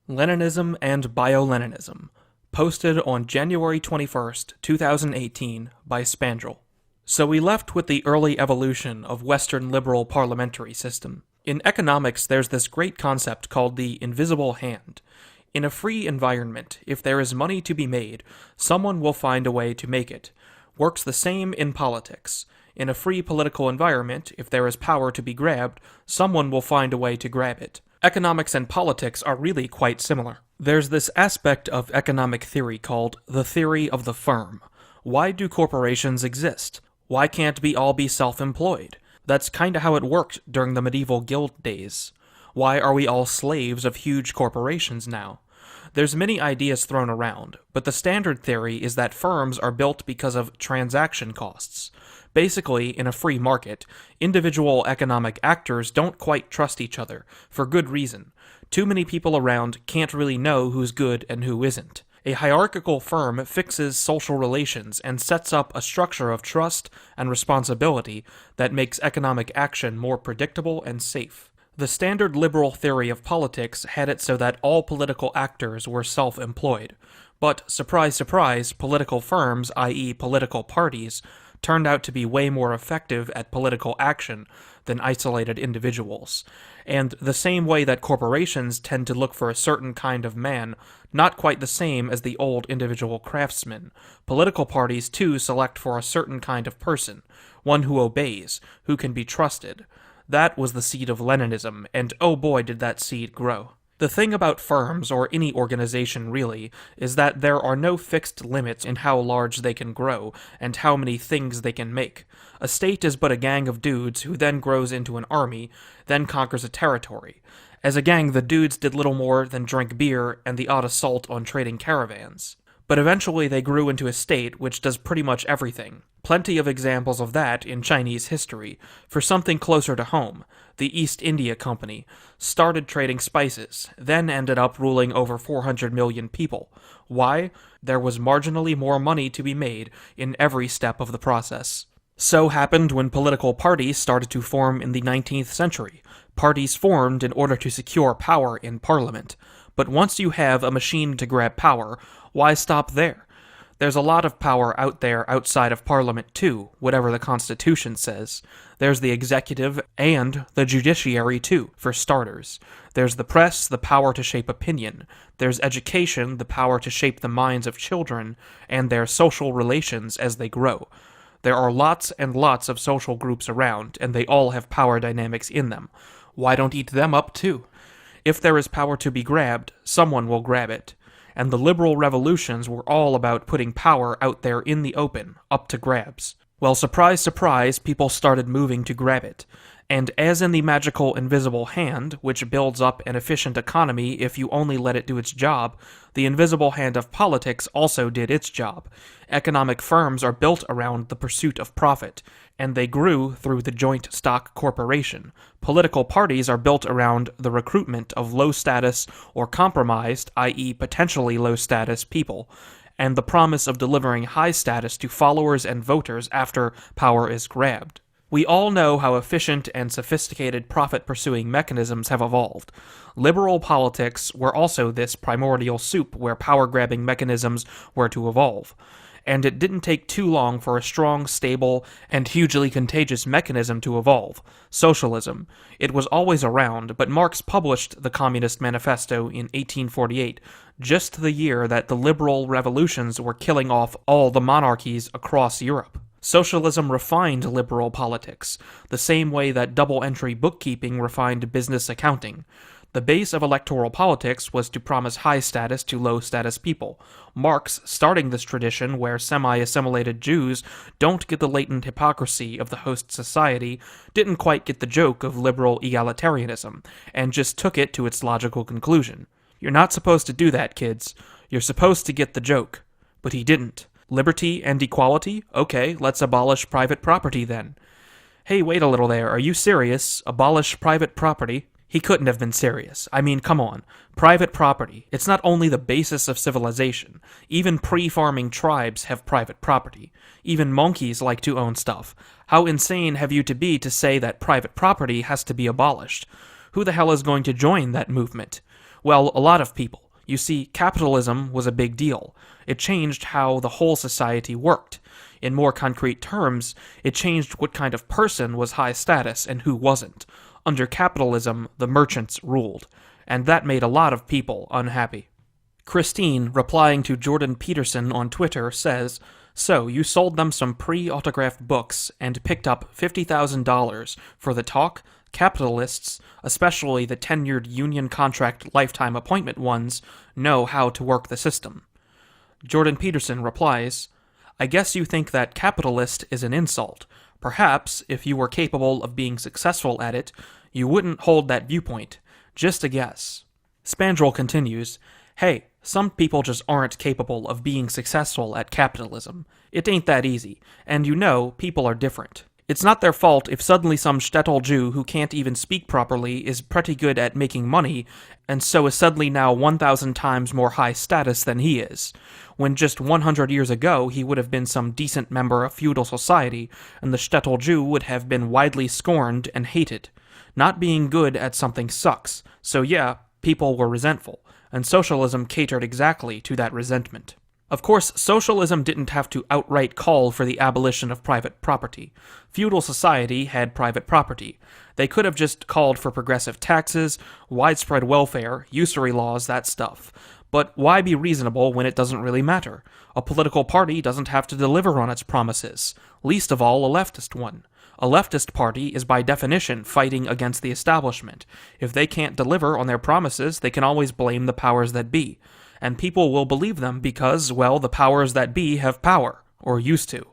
Leninism and Bioleninism, posted on January 21st, 2018 by Spandrell. So we left with the early evolution of Western liberal parliamentary system. In economics, there's this great concept called the invisible hand. In a free environment, if there is money to be made, someone will find a way to make it. Works the same in politics. In a free political environment, if there is power to be grabbed, someone will find a way to grab it. Economics and politics are really quite similar. There's this aspect of economic theory called the theory of the firm. Why do corporations exist? Why can't we all be self-employed? That's kinda how it worked during the medieval guild days. Why are we all slaves of huge corporations now? There's many ideas thrown around, but the standard theory is that firms are built because of transaction costs. Basically, in a free market, individual economic actors don't quite trust each other, for good reason. Too many people around can't really know who's good and who isn't. A hierarchical firm fixes social relations and sets up a structure of trust and responsibility that makes economic action more predictable and safe. The standard liberal theory of politics had it so that all political actors were self-employed. But, surprise surprise, political firms, i.e. political parties, turned out to be way more effective at political action than isolated individuals. And the same way that corporations tend to look for a certain kind of man, not quite the same as the old individual craftsman, political parties too select for a certain kind of person, one who obeys, who can be trusted. That was the seed of Leninism, and oh boy did that seed grow. The thing about firms, or any organization really, is that there are no fixed limits in how large they can grow, and how many things they can make. A state is but a gang of dudes who then grows into an army, then conquers a territory. As a gang, the dudes did little more than drink beer and the odd assault on trading caravans. But eventually they grew into a state which does pretty much everything. Plenty of examples of that in Chinese history. For something closer to home, the East India Company started trading spices, then ended up ruling over 400 million people. Why? There was marginally more money to be made in every step of the process. So happened when political parties started to form in the 19th century. Parties formed in order to secure power in parliament. But once you have a machine to grab power, why stop there? There's a lot of power out there outside of Parliament too, whatever the Constitution says. There's the executive and the judiciary too, for starters. There's the press, the power to shape opinion. There's education, the power to shape the minds of children, and their social relations as they grow. There are lots and lots of social groups around, and they all have power dynamics in them. Why don't eat them up too? If there is power to be grabbed, someone will grab it. And the liberal revolutions were all about putting power out there in the open, up to grabs. Well, surprise, surprise, people started moving to grab it. And as in the magical invisible hand, which builds up an efficient economy if you only let it do its job, the invisible hand of politics also did its job. Economic firms are built around the pursuit of profit, and they grew through the joint stock corporation. Political parties are built around the recruitment of low-status or compromised, i.e. potentially low-status people, and the promise of delivering high status to followers and voters after power is grabbed. We all know how efficient and sophisticated profit-pursuing mechanisms have evolved. Liberal politics were also this primordial soup where power-grabbing mechanisms were to evolve. And it didn't take too long for a strong, stable, and hugely contagious mechanism to evolve: socialism. It was always around, but Marx published the Communist Manifesto in 1848, just the year that the liberal revolutions were killing off all the monarchies across Europe. Socialism refined liberal politics, the same way that double-entry bookkeeping refined business accounting. The base of electoral politics was to promise high status to low-status people. Marx, starting this tradition where semi-assimilated Jews don't get the latent hypocrisy of the host society, didn't quite get the joke of liberal egalitarianism, and just took it to its logical conclusion. You're not supposed to do that, kids. You're supposed to get the joke. But he didn't. Liberty and equality? Okay, let's abolish private property then. Hey, wait a little there, are you serious? Abolish private property? He couldn't have been serious. I mean, come on. Private property. It's not only the basis of civilization. Even pre-farming tribes have private property. Even monkeys like to own stuff. How insane have you to be to say that private property has to be abolished? Who the hell is going to join that movement? Well, a lot of people. You see, capitalism was a big deal. It changed how the whole society worked. In more concrete terms, it changed what kind of person was high status and who wasn't. Under capitalism, the merchants ruled, and that made a lot of people unhappy. Christine, replying to Jordan Peterson on Twitter, says, "So, you sold them some pre-autographed books and picked up $50,000 for the talk? Capitalists, especially the tenured union contract lifetime appointment ones, know how to work the system." Jordan Peterson replies, "I guess you think that capitalist is an insult. Perhaps, if you were capable of being successful at it, you wouldn't hold that viewpoint. Just a guess." Spandrell continues, "Hey, some people just aren't capable of being successful at capitalism. It ain't that easy, and people are different. It's not their fault if suddenly some shtetl Jew who can't even speak properly is pretty good at making money, and so is suddenly now 1,000 times more high status than he is, when just 100 years ago he would have been some decent member of feudal society, and the shtetl Jew would have been widely scorned and hated. Not being good at something sucks, so yeah, people were resentful, and socialism catered exactly to that resentment." Of course, socialism didn't have to outright call for the abolition of private property. Feudal society had private property. They could have just called for progressive taxes, widespread welfare, usury laws, that stuff. But why be reasonable when it doesn't really matter? A political party doesn't have to deliver on its promises, least of all a leftist one. A leftist party is by definition fighting against the establishment. If they can't deliver on their promises, they can always blame the powers that be. And people will believe them because, well, the powers that be have power, or used to.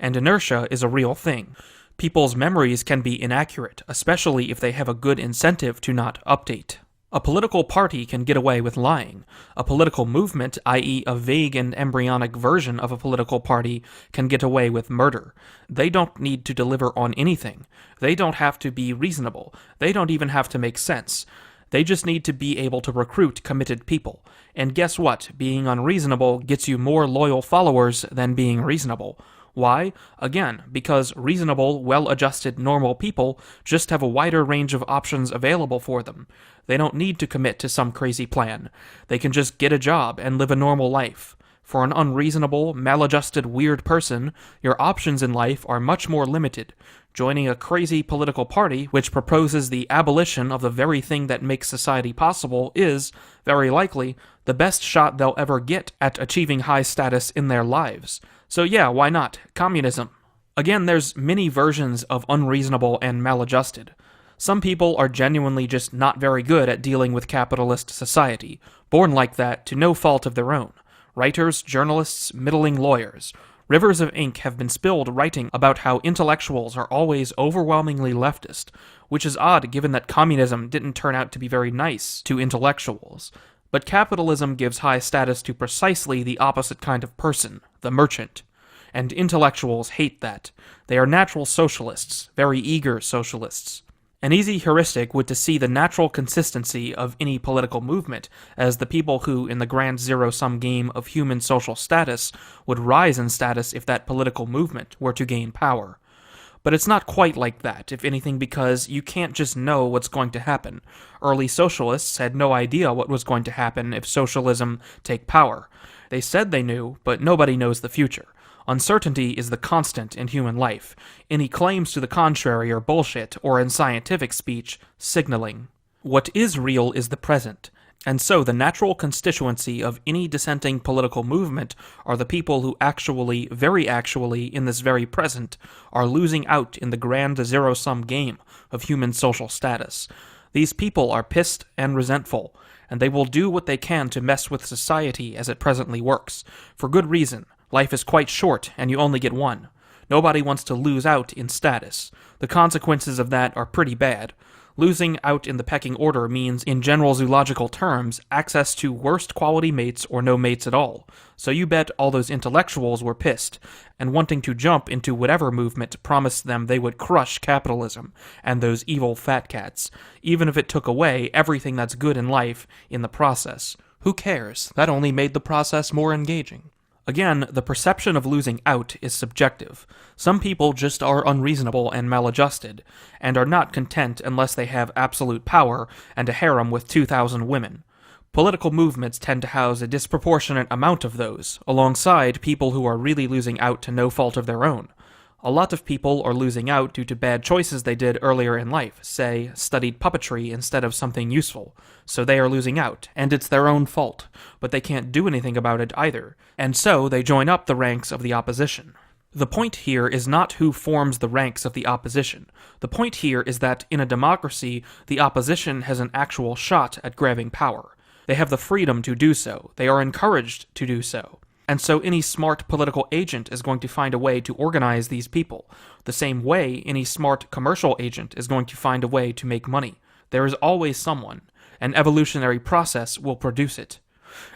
And inertia is a real thing. People's memories can be inaccurate, especially if they have a good incentive to not update. A political party can get away with lying. A political movement, i.e. a vague and embryonic version of a political party, can get away with murder. They don't need to deliver on anything. They don't have to be reasonable. They don't even have to make sense. They just need to be able to recruit committed people. And guess what? Being unreasonable gets you more loyal followers than being reasonable. Why? Again, because reasonable, well-adjusted, normal people just have a wider range of options available for them. They don't need to commit to some crazy plan. They can just get a job and live a normal life. For an unreasonable, maladjusted, weird person, your options in life are much more limited. Joining a crazy political party which proposes the abolition of the very thing that makes society possible is, very likely, the best shot they'll ever get at achieving high status in their lives. So yeah, why not? Communism. Again, there's many versions of unreasonable and maladjusted. Some people are genuinely just not very good at dealing with capitalist society, born like that to no fault of their own. Writers, journalists, middling lawyers. Rivers of ink have been spilled writing about how intellectuals are always overwhelmingly leftist, which is odd given that communism didn't turn out to be very nice to intellectuals. But capitalism gives high status to precisely the opposite kind of person, the merchant. And intellectuals hate that. They are natural socialists, very eager socialists. An easy heuristic would to see the natural consistency of any political movement as the people who, in the grand zero-sum game of human social status, would rise in status if that political movement were to gain power. But it's not quite like that, if anything, because you can't just know what's going to happen. Early socialists had no idea what was going to happen if socialism take power. They said they knew, but nobody knows the future. Uncertainty is the constant in human life. Any claims to the contrary are bullshit, or in scientific speech, signaling. What is real is the present, and so the natural constituency of any dissenting political movement are the people who actually, very actually, in this very present, are losing out in the grand zero-sum game of human social status. These people are pissed and resentful, and they will do what they can to mess with society as it presently works, for good reason. Life is quite short, and you only get one. Nobody wants to lose out in status. The consequences of that are pretty bad. Losing out in the pecking order means, in general zoological terms, access to worst quality mates or no mates at all. So you bet all those intellectuals were pissed, and wanting to jump into whatever movement promised them they would crush capitalism and those evil fat cats, even if it took away everything that's good in life in the process. Who cares? That only made the process more engaging. Again, the perception of losing out is subjective. Some people just are unreasonable and maladjusted, and are not content unless they have absolute power and a harem with 2,000 women. Political movements tend to house a disproportionate amount of those, alongside people who are really losing out to no fault of their own. A lot of people are losing out due to bad choices they did earlier in life, say, studied puppetry instead of something useful. So they are losing out, and it's their own fault, but they can't do anything about it either, and so they join up the ranks of the opposition. The point here is not who forms the ranks of the opposition. The point here is that in a democracy, the opposition has an actual shot at grabbing power. They have the freedom to do so. They are encouraged to do so. And so any smart political agent is going to find a way to organize these people, the same way any smart commercial agent is going to find a way to make money. There is always someone. An evolutionary process will produce it.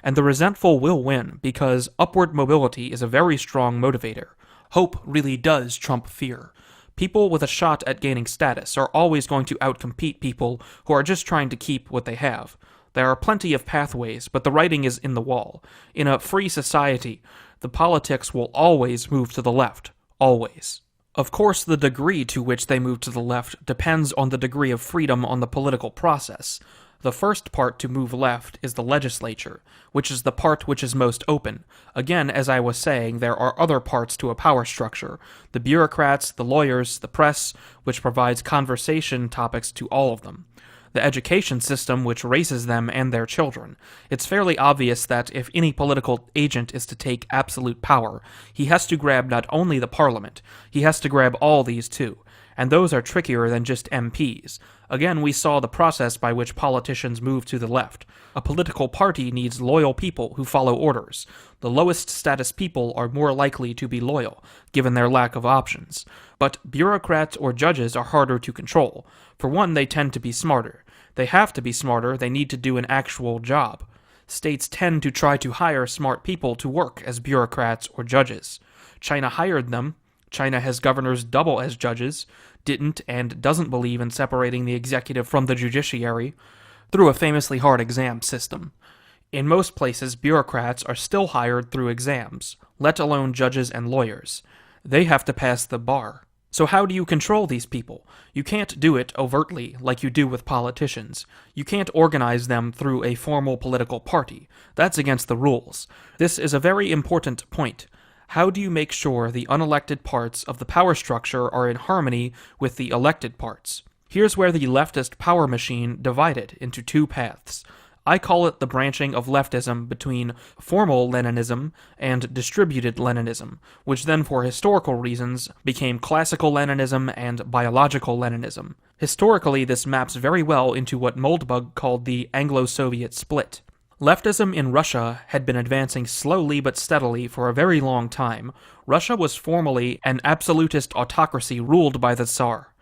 And the resentful will win, because upward mobility is a very strong motivator. Hope really does trump fear. People with a shot at gaining status are always going to outcompete people who are just trying to keep what they have. There are plenty of pathways, but the writing is in the wall. In a free society, the politics will always move to the left. Always. Of course, the degree to which they move to the left depends on the degree of freedom on the political process. The first part to move left is the legislature, which is the part which is most open. Again, as I was saying, there are other parts to a power structure. The bureaucrats, the lawyers, the press, which provides conversation topics to all of them. The education system which raises them and their children. It's fairly obvious that if any political agent is to take absolute power, he has to grab not only the parliament, he has to grab all these too. And those are trickier than just MPs. Again, we saw the process by which politicians move to the left. A political party needs loyal people who follow orders. The lowest status people are more likely to be loyal, given their lack of options. But bureaucrats or judges are harder to control. For one, they tend to be smarter. They have to be smarter, they need to do an actual job. States tend to try to hire smart people to work as bureaucrats or judges. China hired them. China has governors double as judges, didn't and doesn't believe in separating the executive from the judiciary, through a famously hard exam system. In most places, bureaucrats are still hired through exams, let alone judges and lawyers. They have to pass the bar. So how do you control these people? You can't do it overtly, like you do with politicians. You can't organize them through a formal political party. That's against the rules. This is a very important point. How do you make sure the unelected parts of the power structure are in harmony with the elected parts? Here's where the leftist power machine divided into two paths. I call it the branching of leftism between formal Leninism and distributed Leninism, which then for historical reasons became classical Leninism and biological Leninism. Historically, this maps very well into what Moldbug called the Anglo-Soviet Split. Leftism in Russia had been advancing slowly but steadily for a very long time. Russia was formally an absolutist autocracy ruled by the Tsar.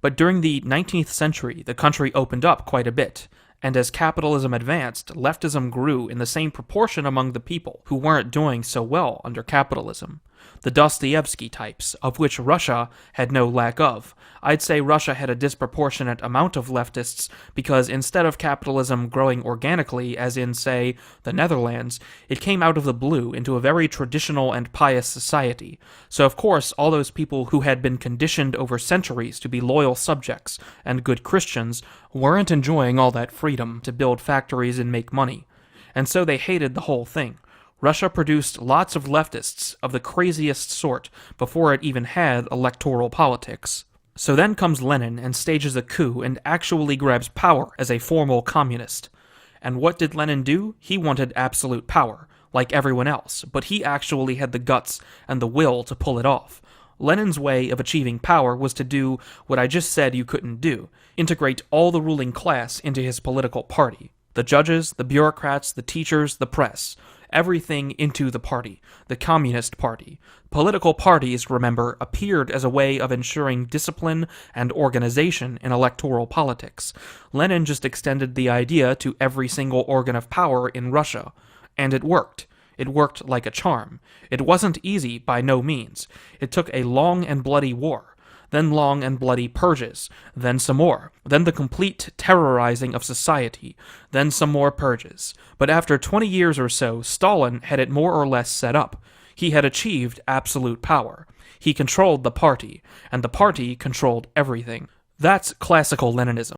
But during the 19th century, the country opened up quite a bit. And as capitalism advanced, leftism grew in the same proportion among the people who weren't doing so well under capitalism. The Dostoevsky types, of which Russia had no lack of. I'd say Russia had a disproportionate amount of leftists because instead of capitalism growing organically, as in, say, the Netherlands, it came out of the blue into a very traditional and pious society. So of course, all those people who had been conditioned over centuries to be loyal subjects and good Christians weren't enjoying all that freedom to build factories and make money. And so they hated the whole thing. Russia produced lots of leftists of the craziest sort before it even had electoral politics. So then comes Lenin and stages a coup and actually grabs power as a formal communist. And what did Lenin do? He wanted absolute power, like everyone else, but he actually had the guts and the will to pull it off. Lenin's way of achieving power was to do what I just said you couldn't do, integrate all the ruling class into his political party. The judges, the bureaucrats, the teachers, the press. Everything into the party, the Communist Party. Political parties, remember, appeared as a way of ensuring discipline and organization in electoral politics. Lenin just extended the idea to every single organ of power in Russia. And it worked. It worked like a charm. It wasn't easy by no means. It took a long and bloody war. Then long and bloody purges, then some more, then the complete terrorizing of society, then some more purges. But after 20 years or so, Stalin had it more or less set up. He had achieved absolute power. He controlled the party, and the party controlled everything. That's classical Leninism.